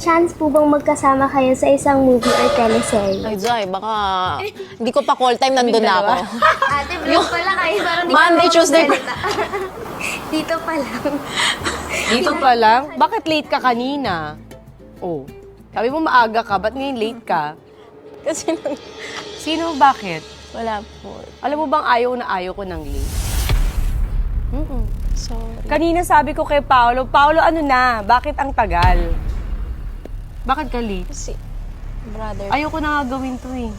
chance po bang magkasama kayo sa isang movie or teleserye? Ay, Jai, baka hindi ko pa call time, nandun na ako. Ate, vlog pala kayo. Parang di Monday, ka Tuesday, magsalita. Dito pa lang. Dito pa lang? Bakit late ka kanina? Oh, sabi mo maaga ka, ba't ngayon late ka? Kasi Sino, bakit? wala po. Alam mo bang ayaw ko ng late? Sorry. Kanina sabi ko kay Paolo, Paolo ano na, bakit ang tagal? Bakit ka late? Kasi, brother. Ayoko na nga gawin to eh.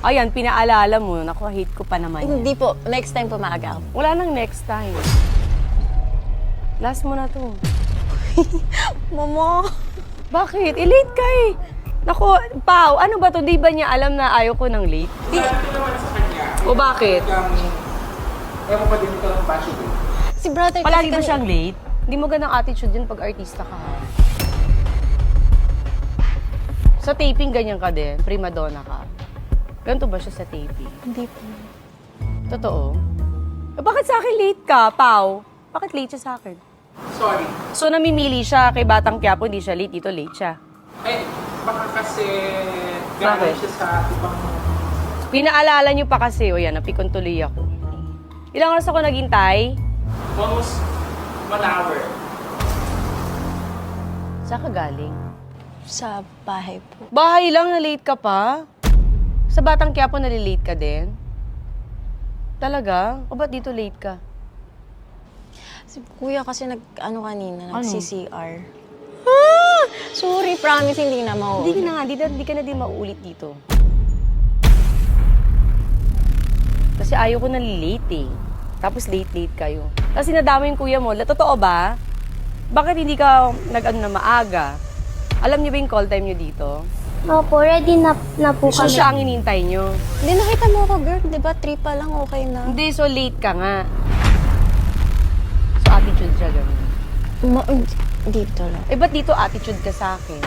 Ayan, pinaalala mo, naku, hate ko pa naman yan. Hindi po. Next time po maaga ako. Wala nang next time. Last mo na to. Mama! Bakit? Late ka eh. Naku, Pao, ano ba to? Di ba niya alam na ayaw ko ng late? O bakit? Ewan pa din ito ng bashi din. Si brother Palagi ba kasi siyang late? Hindi mo ganang attitude yun pag artista ka ha. Sa taping, ganyan ka din. Prima donna ka. Ganito ba siya sa taping? Hindi po. Totoo? Bakit sa akin late ka, Pao? Bakit late siya sa akin? Sorry. So, namimili siya kay Batang Quiapo, hindi siya late. Dito late siya. Eh, baka kasi Bakit? galing siya sa ibang... Pinaalala niyo pa kasi, o yan, napikon tuloy ako. Ilang oras ako naghintay? Almost 1 hour. Saan ka galing? Sa bahay po. Bahay lang, na late ka pa? Sa Batang Quiapo, nalilate ka din? Talaga? O ba't dito late ka? Si kuya kasi ano kanina, Ano? nag-CCR. Sorry, promise, hindi na mauulit. Hindi na nga, hindi ka na din mauulit dito. Kasi ayaw ko na late eh. Tapos late kayo. Kasi nadama yung kuya mo. Totoo ba? Bakit hindi ka nag-ano na maaga? Alam niyo ba yung call time niyo dito? Opo, ready na po So kami. siya ang inintay niyo. Hindi, nakita mo ako, girl. Di ba, 3 pa lang, okay na. Hindi, so late ka nga. So attitude siya ganun. Dito lang. Eh, ba't dito attitude ka sa akin?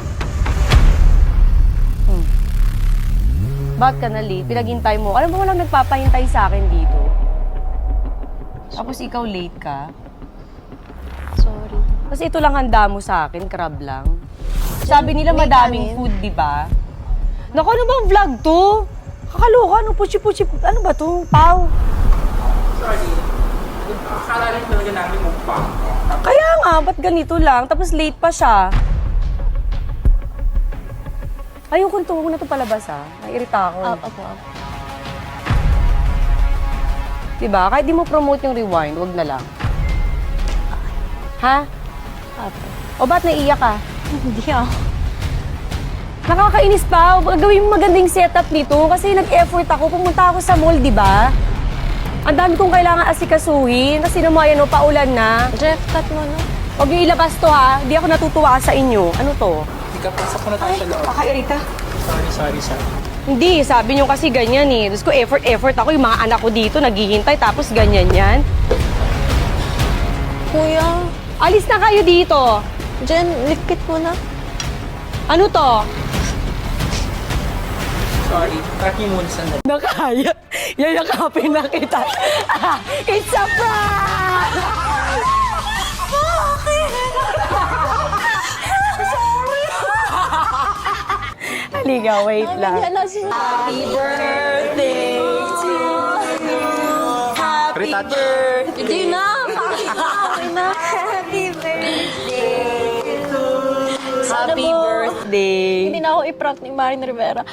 Ba't ka na late? Pinaghintay mo. Alam mo, walang nagpapahintay sa akin dito. Tapos ikaw late ka. Sorry. Kasi ito lang handa mo sa akin, crab lang. Sabi nila may madaming kanin. food, di ba? Naku, ano bang vlog to? Kakaloka, ano puchi-puchi, ano ba to? Pau. Sorry. Akala rin talaga namin mukbang. Kaya nga, ba't ganito lang? Tapos late pa siya. Ayoko nito, huwag na ito palabas ha. Naiirita ako. Apo. Diba? Kahit di mo promote yung rewind, wag na lang. Ha? Apo. O ba't naiiyak ka? Hindi ako. Nakakainis pa. Gawin mo magandang setup nito kasi nag-effort ako. Pumunta ako sa mall, di ba? Ang dami kong kailangan asikasuhin. Kasi naman yan, paulan na. Jeff, cut mo na. Huwag niyo ilabas to ha. Di ako natutuwa sa inyo. Ano to? Hindi ka pasok mo na tayo sa loob. Kakairita. Sorry. Hindi, sabi niyo kasi ganyan eh. Tapos ko effort ako. Yung mga anak ko dito naghihintay tapos ganyan yan. Kuya, Alis na kayo dito. Jen, likit mo na. Ano to? Sorry. Cut niyo muna sandali. Nakaya. Yayakapin na kita. It's a prank! Halika, wait lang. Happy birthday to you. Happy Retouch. birthday. Hindi na. Okay na. Happy birthday to Sana Happy mo. birthday. Hindi na ako i-prank ni Marin Rivera.